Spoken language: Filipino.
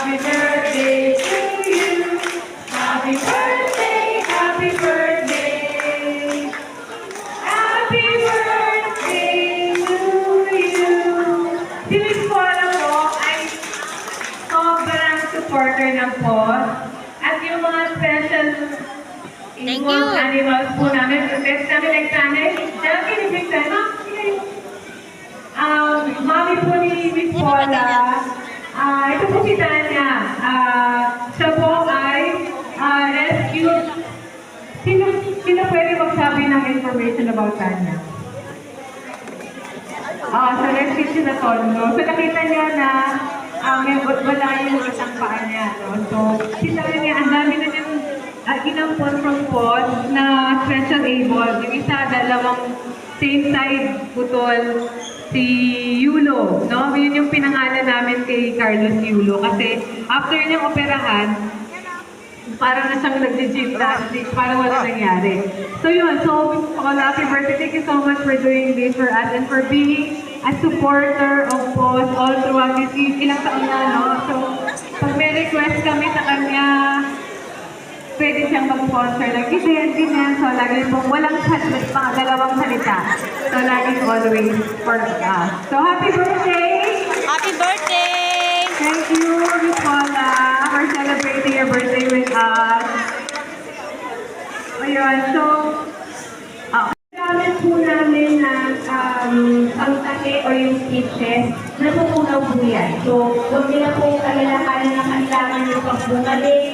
Happy birthday to you. Happy birthday, happy birthday. Happy birthday to you. Si Miss Paula po ay sobrang supporter ng POS. At yung mga special Thank involved you. animals po namin, protect namin like Tanya, Jackie, ni Big Tanya. Mami po ni Miss Paula, ito po si Tanya. Siya po ay rescue. Sino pwede magsabi ng information about Tanya? Sa rescue siya na tondo. So nakita niya na wala yung isang paa niya. No? So, si Tanya, ang dami na niyang inampon from POS na special able. Yung isa, dalawang same side putol, si Yulo. No? Yun yung pinangalan namin kay Carlos Yulo. Kasi after niyang operahan, parang na siyang nag-gymnastics, parang wala nangyari. So yun, so Miss Paula, happy birthday. Thank you so much for doing this for us and for being a supporter of POS all throughout this ilang taon na, no? So, pag may request kami sa kanya, pwede siyang mag-sponsor ng ganyan. So, lagi pong walang mga dalawang salita. So, lagi always for us. So, happy birthday! Happy birthday! Thank you, Miss Paula, for celebrating your birthday with us. Ayun, so, gamit po namin ng pangtahe o yung stitches na pupunaw po yan. So, huwag nila po kalalakan na kailangan yung pagbumalik